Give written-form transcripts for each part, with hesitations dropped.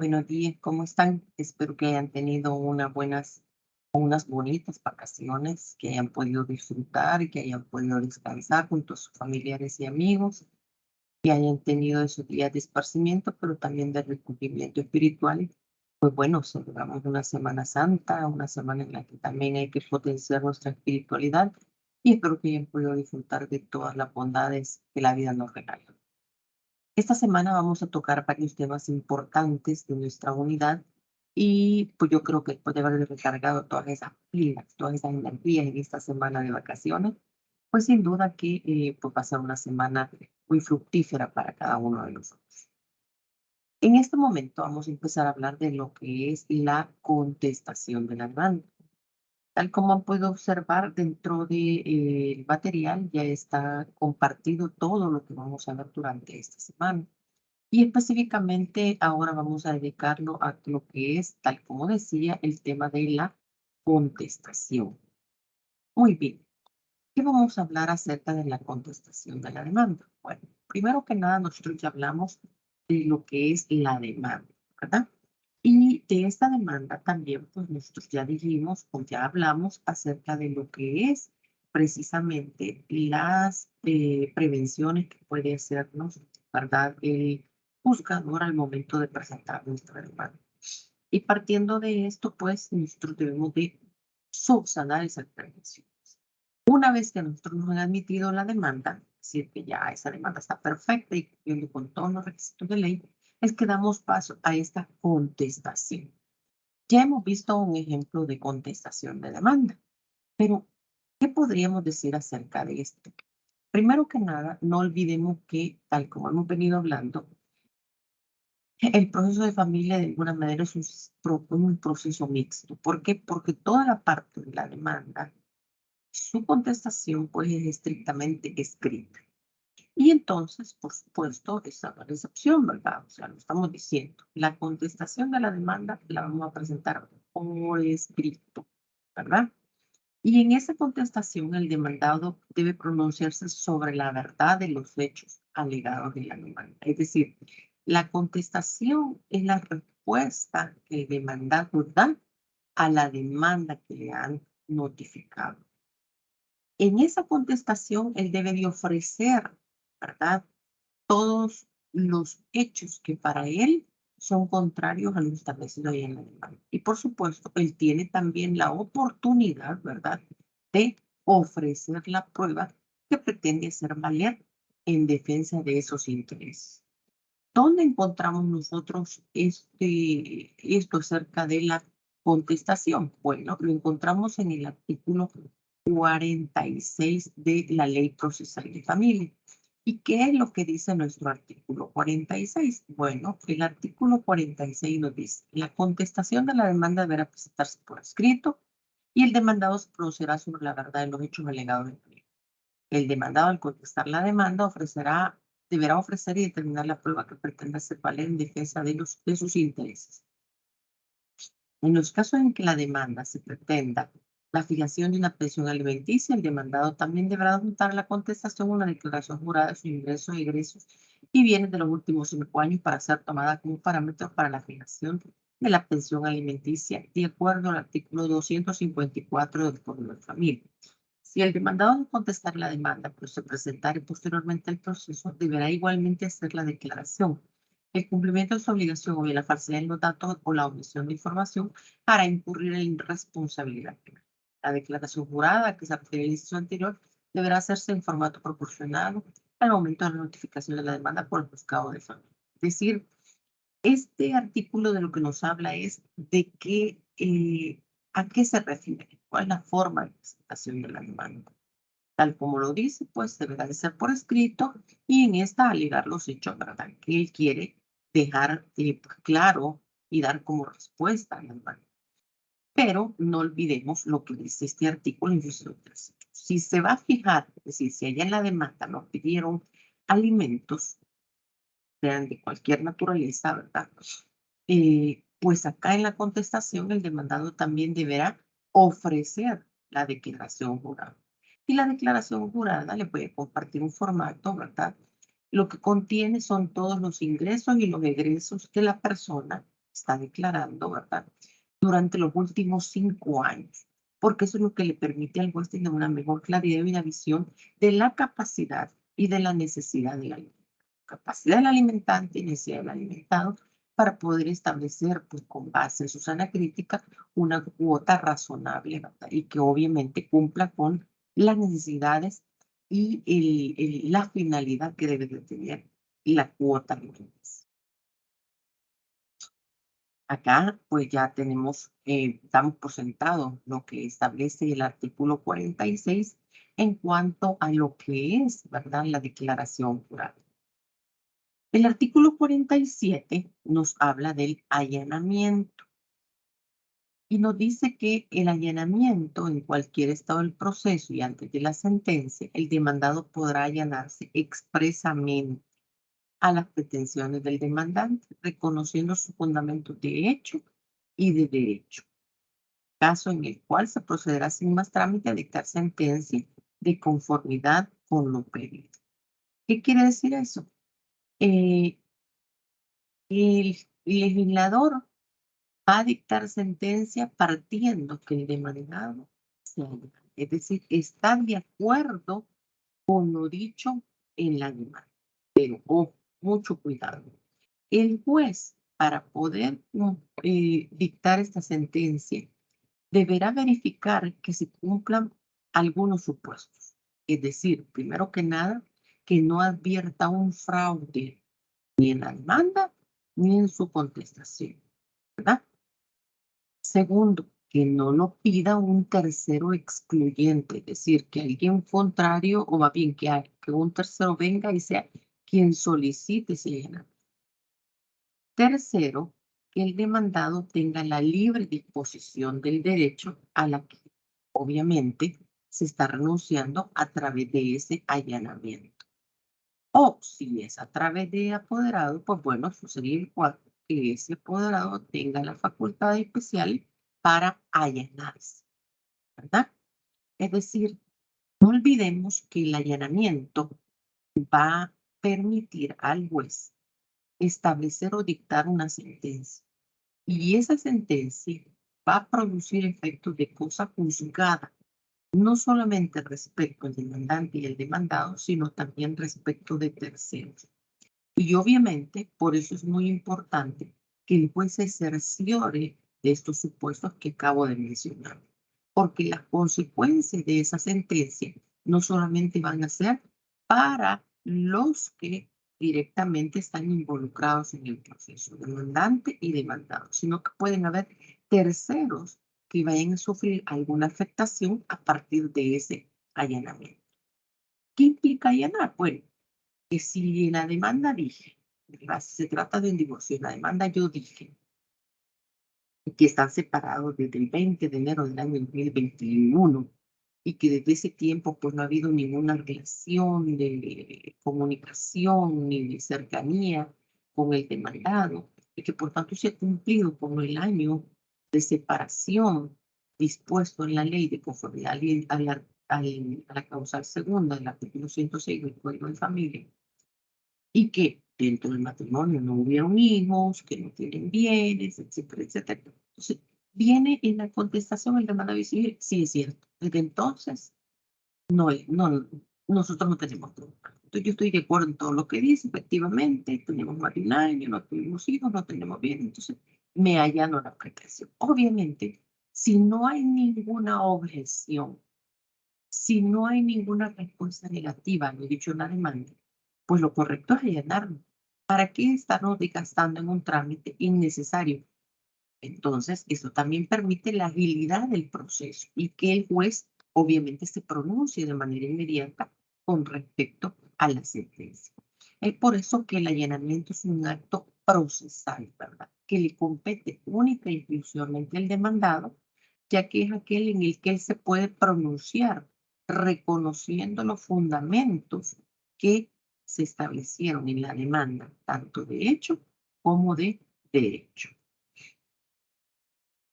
Buenos días, ¿cómo están? Espero que hayan tenido unas bonitas vacaciones, que hayan podido disfrutar y que hayan podido descansar junto a sus familiares y amigos, que hayan tenido esos días de esparcimiento, pero también de recogimiento espiritual. Pues bueno, celebramos una Semana Santa, una semana en la que también hay que potenciar nuestra espiritualidad y espero que hayan podido disfrutar de todas las bondades que la vida nos regala. Esta semana vamos a tocar varios temas importantes de nuestra unidad y pues yo creo que después de haber recargado todas esas pilas, todas esas energías en esta semana de vacaciones, pues sin duda que pues va a ser una semana muy fructífera para cada uno de nosotros. En este momento vamos a empezar a hablar de lo que es la contestación de la demanda. Tal como han podido observar dentro del material, ya está compartido todo lo que vamos a ver durante esta semana. Y específicamente ahora vamos a dedicarlo a lo que es, tal como decía, el tema de la contestación. Muy bien, ¿qué vamos a hablar acerca de la contestación de la demanda? Bueno, primero que nada, nosotros ya hablamos de lo que es la demanda, ¿verdad? Y de esta demanda también, pues nosotros ya dijimos o ya hablamos acerca de lo que es precisamente las prevenciones que puede hacernos, ¿verdad? El juzgador al momento de presentar nuestra demanda. Y partiendo de esto, pues nosotros debemos de subsanar esas prevenciones. Una vez que nosotros nos han admitido la demanda, es decir, que ya esa demanda está perfecta y cumpliendo con todos los requisitos de ley, es que damos paso a esta contestación. Ya hemos visto un ejemplo de contestación de demanda, pero ¿qué podríamos decir acerca de esto? Primero que nada, no olvidemos que, tal como hemos venido hablando, el proceso de familia de alguna manera es un proceso mixto. ¿Por qué? Porque toda la parte de la demanda, su contestación pues es estrictamente escrita. Y entonces, por supuesto, esa la recepción, ¿verdad? O sea, lo estamos diciendo. La contestación de la demanda la vamos a presentar por escrito, ¿verdad? Y en esa contestación, el demandado debe pronunciarse sobre la verdad de los hechos alegados en la demanda. Es decir, la contestación es la respuesta que el demandado da a la demanda que le han notificado. En esa contestación, él debe de ofrecer, ¿verdad? Todos los hechos que para él son contrarios a lo establecido ahí en la demanda. Y por supuesto, él tiene también la oportunidad, ¿verdad?, de ofrecer la prueba que pretende hacer valer en defensa de esos intereses. ¿Dónde encontramos nosotros esto acerca de la contestación? Bueno, lo encontramos en el artículo 46 de la Ley Procesal de Familia. ¿Y qué es lo que dice nuestro artículo 46? Bueno, el artículo 46 nos dice, la contestación de la demanda deberá presentarse por escrito y el demandado se pronunciará sobre la verdad de los hechos alegados en el. El demandado, al contestar la demanda, deberá ofrecer y determinar la prueba que pretenda hacer valer en defensa de sus intereses. En los casos en que la demanda se pretenda la fijación de una pensión alimenticia, el demandado también deberá adjuntar a la contestación una declaración jurada de sus ingresos, egresos y bienes de los últimos 5 años para ser tomada como parámetro para la fijación de la pensión alimenticia, de acuerdo al artículo 254 del Código de Familia. Si el demandado no contestar la demanda, pero se presentare posteriormente al proceso, deberá igualmente hacer la declaración. El cumplimiento de su obligación o bien la falsedad en los datos o la omisión de información para incurrir en responsabilidad penal. La declaración jurada que se refiere al inciso anterior deberá hacerse en formato proporcionado al momento de la notificación de la demanda por el juzgado de familia. Es decir, este artículo de lo que nos habla es de que, a qué se refiere, cuál es la forma de presentación de la demanda. Tal como lo dice, pues deberá de ser por escrito y en esta alegar los hechos, ¿verdad?, que él quiere dejar claro y dar como respuesta a la demanda. Pero no olvidemos lo que dice este artículo, inciso 3. Si se va a fijar, es decir, si allá en la demanda nos pidieron alimentos, sean de cualquier naturaleza, ¿verdad? Pues acá en la contestación el demandado también deberá ofrecer la declaración jurada. Y la declaración jurada le puede compartir un formato, ¿verdad? Lo que contiene son todos los ingresos y los egresos de la persona está declarando, ¿verdad? Durante los últimos 5 años, porque eso es lo que le permite al juez tener una mejor claridad y una visión de la capacidad y de la necesidad del alimentante. Capacidad del alimentante y necesidad del alimentado para poder establecer, pues con base en su sana crítica, una cuota razonable, ¿verdad? Y que obviamente cumpla con las necesidades y la finalidad que debe de tener la cuota alimenticia. Acá, pues ya tenemos, damos por sentado lo que establece el artículo 46 en cuanto a lo que es, ¿verdad?, la declaración jurada. El artículo 47 nos habla del allanamiento y nos dice que el allanamiento en cualquier estado del proceso y antes de la sentencia, el demandado podrá allanarse expresamente a las pretensiones del demandante, reconociendo sus fundamentos de hecho y de derecho, caso en el cual se procederá sin más trámite a dictar sentencia de conformidad con lo pedido. ¿Qué quiere decir eso? Eh, el legislador va a dictar sentencia partiendo que el demandado se allana, es decir, está de acuerdo con lo dicho en la demanda. Pero ojo, mucho cuidado. El juez, para poder dictar esta sentencia, deberá verificar que se cumplan algunos supuestos. Es decir, primero que nada, que no advierta un fraude ni en la demanda ni en su contestación, ¿verdad? Segundo, que no lo pida un tercero excluyente, es decir, que alguien contrario o más bien que un tercero venga y sea quien solicite ese allanamiento. Tercero, que el demandado tenga la libre disposición del derecho a la que obviamente se está renunciando a través de ese allanamiento. O si es a través de apoderado, pues bueno, eso sería igual que ese apoderado tenga la facultad especial para allanarse, ¿verdad? Es decir, no olvidemos que el allanamiento va a permitir al juez establecer o dictar una sentencia. Y esa sentencia va a producir efectos de cosa juzgada, no solamente respecto al demandante y el demandado, sino también respecto de terceros. Y obviamente, por eso es muy importante que el juez se cerciore de estos supuestos que acabo de mencionar, porque las consecuencias de esa sentencia no solamente van a ser para los que directamente están involucrados en el proceso, demandante y demandado, sino que pueden haber terceros que vayan a sufrir alguna afectación a partir de ese allanamiento. ¿Qué implica allanar? Bueno, que si en la demanda dije, ¿verdad? Si se trata de un divorcio, en la demanda yo dije que están separados desde el 20 de enero del año 2021 y que desde ese tiempo pues no ha habido ninguna relación de comunicación ni de cercanía con el demandado y que por tanto se ha cumplido con el año de separación dispuesto en la ley de conformidad a la causal segunda del artículo 106 del Código de Familia y que dentro del matrimonio no hubieron hijos, que no tienen bienes, etcétera, etcétera. Entonces, viene en la contestación el demanda civil, sí es cierto. Desde entonces, no, nosotros no tenemos problema. Entonces, yo estoy de acuerdo en todo lo que dice, efectivamente, tenemos más de un año, no tuvimos hijos, no tenemos bienes, entonces me allano la pretensión. Obviamente, si no hay ninguna objeción, si no hay ninguna respuesta negativa, no he dicho una demanda, pues lo correcto es allanarlo. ¿Para qué estarnos desgastando en un trámite innecesario? Entonces, esto también permite la agilidad del proceso y que el juez obviamente se pronuncie de manera inmediata con respecto a la sentencia. Es por eso que el allanamiento es un acto procesal, ¿verdad? Que le compete única y exclusivamente al demandado, ya que es aquel en el que él se puede pronunciar reconociendo los fundamentos que se establecieron en la demanda, tanto de hecho como de derecho.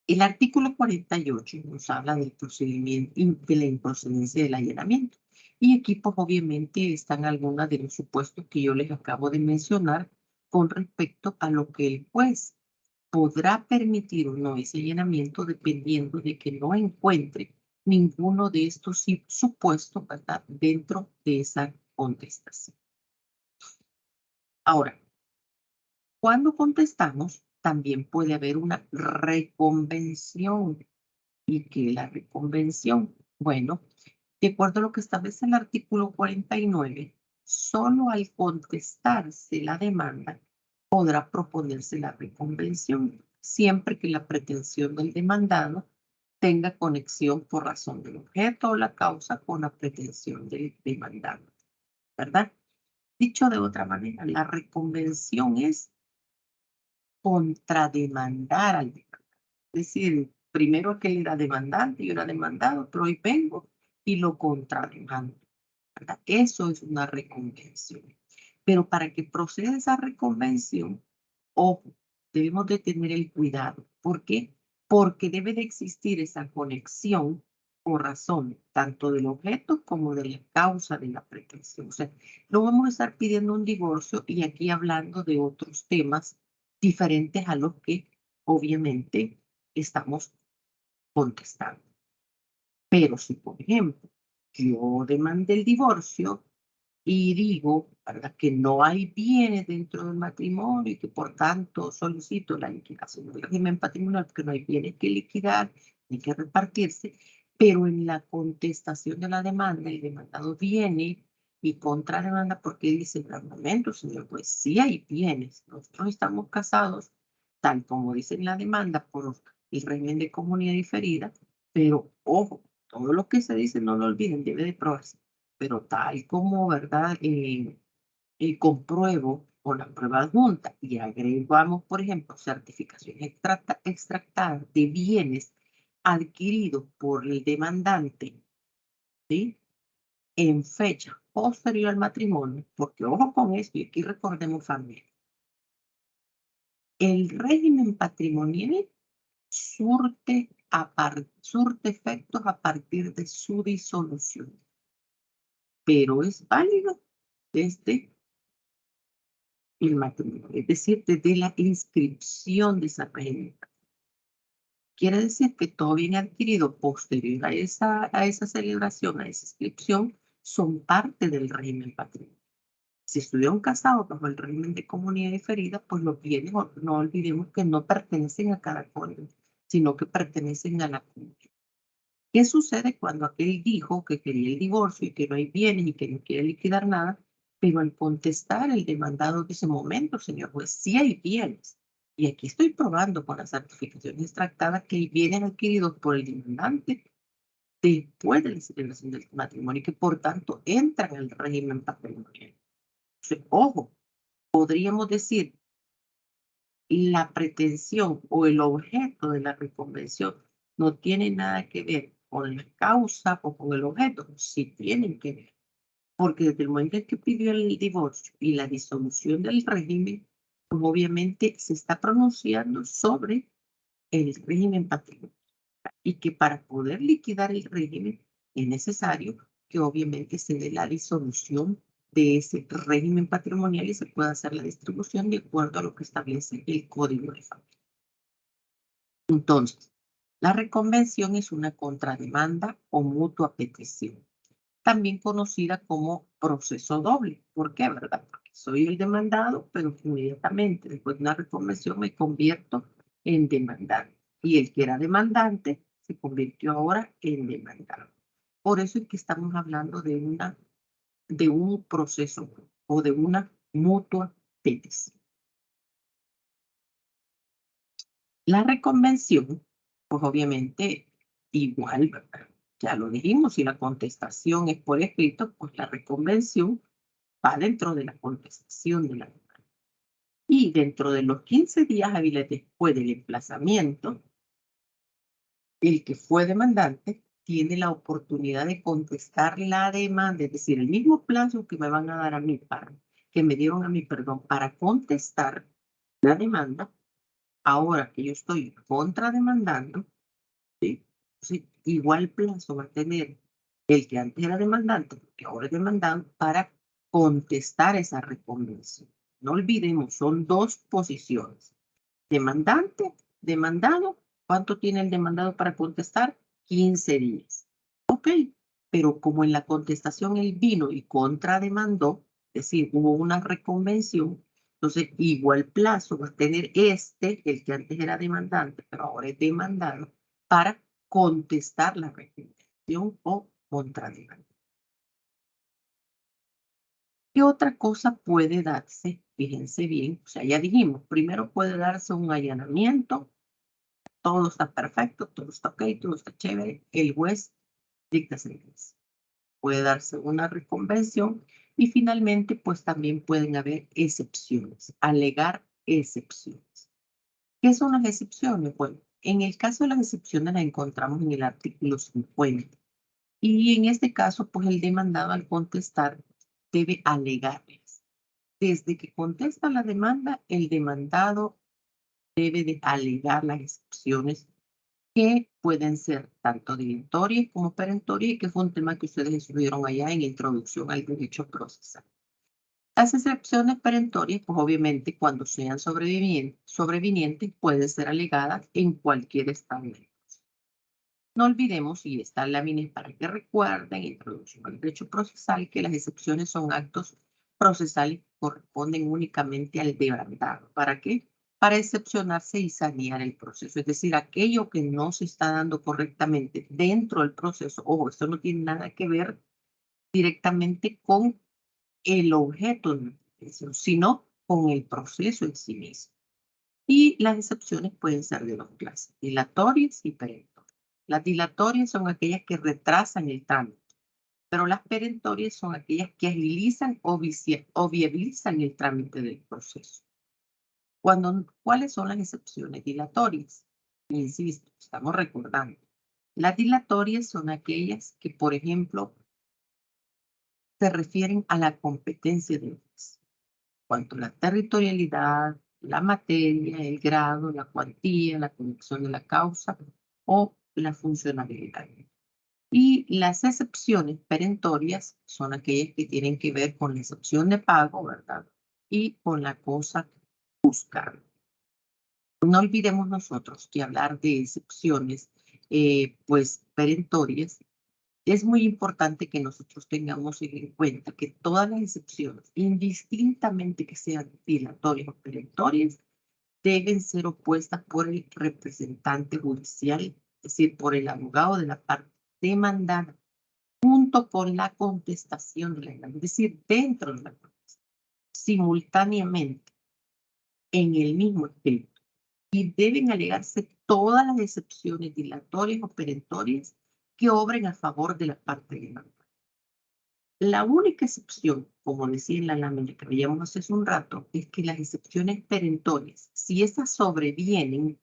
El artículo 48 nos habla del procedimiento y de la improcedencia del allanamiento. Y aquí, pues, obviamente, están algunos de los supuestos que yo les acabo de mencionar con respecto a lo que el juez podrá permitir o no ese allanamiento dependiendo de que no encuentre ninguno de estos supuestos, ¿verdad?, dentro de esa contestación. Ahora, cuando contestamos, también puede haber una reconvención. ¿Y qué es la reconvención? Bueno, de acuerdo a lo que establece el artículo 49, solo al contestarse la demanda podrá proponerse la reconvención, siempre que la pretensión del demandado tenga conexión por razón del objeto o la causa con la pretensión del demandado, ¿verdad? Dicho de otra manera, la reconvención es contrademandar al demandado. Es decir, primero aquel era demandante y yo era demandado, pero hoy vengo y lo contrademando, ¿verdad? Eso es una reconvención. Pero para que proceda esa reconvención, ojo, debemos de tener el cuidado. ¿Por qué? Porque debe de existir esa conexión o razón, tanto del objeto como de la causa de la pretensión. O sea, no vamos a estar pidiendo un divorcio y aquí hablando de otros temas diferentes a los que obviamente estamos contestando. Pero si, por ejemplo, yo demandé el divorcio y digo, ¿verdad?, que no hay bienes dentro del matrimonio y que por tanto solicito la liquidación del régimen patrimonial porque no hay bienes que liquidar ni que repartirse, pero en la contestación de la demanda, el demandado viene y contrademanda porque dice, en un momento, señor, pues sí hay bienes, nosotros estamos casados, tal como dice en la demanda, por el régimen de comunidad diferida, pero ojo, todo lo que se dice, no lo olviden, debe de probarse. Pero tal como, ¿verdad? Compruebo con la prueba adjunta y agregamos, por ejemplo, certificación extractada de bienes adquiridos por el demandante, ¿sí?, en fecha posterior al matrimonio, porque ojo con esto, y aquí recordemos familia, el régimen patrimonial surte efectos a partir de su disolución, pero es válido desde el matrimonio, es decir, desde la inscripción de esa régimen. Quiere decir que todo bien adquirido posterior a esa celebración, a esa inscripción, son parte del régimen patrimonial. Si estuvieron casados bajo el régimen de comunidad diferida, pues los bienes, no olvidemos que no pertenecen a cada cónyuge, sino que pertenecen a la comunidad. ¿Qué sucede cuando aquel dijo que quería el divorcio y que no hay bienes y que no quiere liquidar nada? Pero al contestar el demandado de ese momento, señor juez, sí hay bienes. Y aquí estoy probando con la certificación extractada que hay bienes adquiridos por el demandante después de la celebración del matrimonio y que por tanto entran al régimen patrimonial. Entonces, ojo, podríamos decir la pretensión o el objeto de la reconvención no tiene nada que ver con la causa o con el objeto, sí tienen que ver, porque desde el momento en que pidió el divorcio y la disolución del régimen, pues obviamente se está pronunciando sobre el régimen patrimonial y que para poder liquidar el régimen es necesario que obviamente se dé la disolución de ese régimen patrimonial y se pueda hacer la distribución de acuerdo a lo que establece el Código de Familia. Entonces, la reconvención es una contrademanda o mutua petición, también conocida como proceso doble. ¿Por qué, verdad? Porque soy el demandado, pero inmediatamente después de una reconvención me convierto en demandante. Y el que era demandante se convirtió ahora en demandado. Por eso es que estamos hablando de un proceso o de una mutua petición. La reconvención, pues obviamente igual, ¿verdad? Ya lo dijimos, si la contestación es por escrito, pues la reconvención va dentro de la contestación de la demanda. Y dentro de los 15 días hábiles después del emplazamiento, el que fue demandante tiene la oportunidad de contestar la demanda, es decir, el mismo plazo que me van a dar a mí que me dieron a mí, perdón, para contestar la demanda, ahora que yo estoy contrademandando, ¿sí? Sí, igual plazo va a tener el que antes era demandante, que ahora es demandado, para contestar esa reconvención. No olvidemos, son dos posiciones. Demandante, demandado. ¿Cuánto tiene el demandado para contestar? 15 días. Ok, pero como en la contestación él vino y contrademandó, es decir, hubo una reconvención, entonces igual plazo va a tener el que antes era demandante, pero ahora es demandado, para contestar la reconvención o contrademanda. ¿Qué otra cosa puede darse? Fíjense bien, o sea, ya dijimos, primero puede darse un allanamiento, todo está perfecto, todo está ok, todo está chévere, el juez dicta sentencia. Puede darse una reconvención y finalmente, pues también pueden haber excepciones, alegar excepciones. ¿Qué son las excepciones? Bueno, en el caso de las excepciones las encontramos en el artículo 50 y en este caso, pues el demandado al contestar debe alegarles. Desde que contesta la demanda, el demandado debe de alegar las excepciones que pueden ser tanto dilatorias como perentorias, y que fue un tema que ustedes estuvieron allá en Introducción al Derecho Procesal. Las excepciones perentorias, pues obviamente cuando sean sobrevinientes, pueden ser alegadas en cualquier estado del proceso. No olvidemos, y esta lámina es para que recuerden, Introducción al Derecho Procesal, que las excepciones son actos procesales que corresponden únicamente al demandado. ¿Para qué? Para excepcionarse y sanear el proceso. Es decir, aquello que no se está dando correctamente dentro del proceso. Ojo, esto no tiene nada que ver directamente con el objeto de la excepción, sino con el proceso en sí mismo. Y las excepciones pueden ser de dos clases, dilatorias y perentorias. Las dilatorias son aquellas que retrasan el trámite, pero las perentorias son aquellas que agilizan o viabilizan el trámite del proceso. ¿Cuáles son las excepciones dilatorias? Insisto, estamos recordando. Las dilatorias son aquellas que, por ejemplo, se refieren a la competencia del juez. Cuanto a la territorialidad, la materia, el grado, la cuantía, la conexión de la causa o la funcionalidad. Y las excepciones perentorias son aquellas que tienen que ver con la excepción de pago, ¿verdad? Y con la cosa buscada. No olvidemos nosotros que hablar de excepciones, pues perentorias, es muy importante que nosotros tengamos en cuenta que todas las excepciones, indistintamente que sean dilatorias o perentorias, deben ser opuestas por el representante judicial, es decir, por el abogado de la parte demandada, junto con la contestación de la demanda, es decir, dentro de la contestación, simultáneamente, en el mismo escrito. Y deben alegarse todas las excepciones dilatorias o perentorias que obren a favor de la parte demandada. La única excepción, como decía en la lámina que veíamos hace un rato, es que las excepciones perentorias, si estas sobrevienen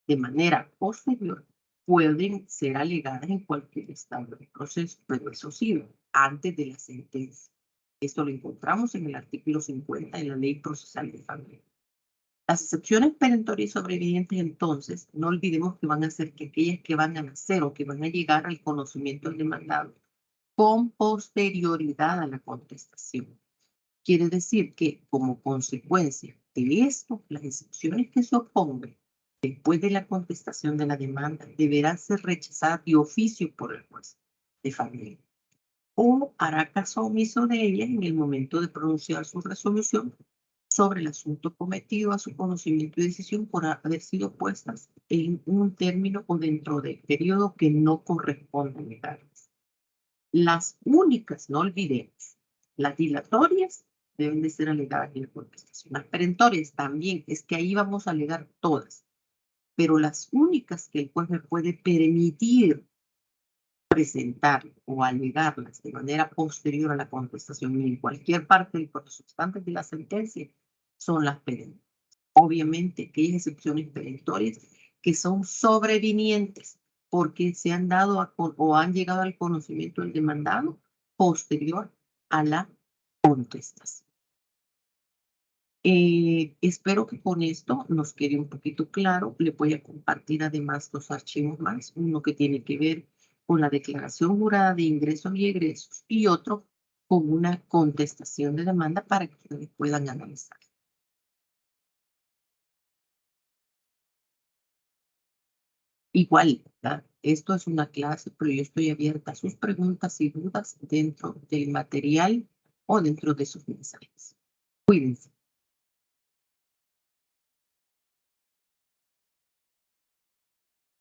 de manera posterior, pueden ser alegadas en cualquier estado del proceso, pero eso sí, antes de la sentencia. Esto lo encontramos en el artículo 50 de la Ley Procesal de Familia. Las excepciones perentorias y sobrevivientes, entonces, no olvidemos que van a ser que aquellas que van a nacer o que van a llegar al conocimiento del demandado con posterioridad a la contestación. Quiere decir que, como consecuencia de esto, las excepciones que se opongan después de la contestación de la demanda deberán ser rechazadas de oficio por el juez de familia o hará caso omiso de ellas en el momento de pronunciar su resolución sobre el asunto cometido a su conocimiento y decisión por haber sido puestas en un término o dentro del periodo que no corresponde alegarles. Las únicas, no olvidemos, las dilatorias deben de ser alegadas en la contestación. Las perentorias también, es que ahí vamos a alegar todas, pero las únicas que el juez me puede permitir presentar o alegarlas de manera posterior a la contestación y en cualquier parte del proceso antes de la sentencia son las perentorias. Obviamente que hay excepciones perentorias que son sobrevinientes porque se han dado o han llegado al conocimiento del demandado posterior a la contestación. Espero que con esto nos quede un poquito claro. Le voy a compartir además dos archivos más, uno que tiene que ver con la declaración jurada de ingresos y egresos y otro con una contestación de demanda para que ustedes puedan analizar. igual, ¿verdad? Esto es una clase, pero yo estoy abierta a sus preguntas y dudas dentro del material o dentro de sus mensajes. Cuídense.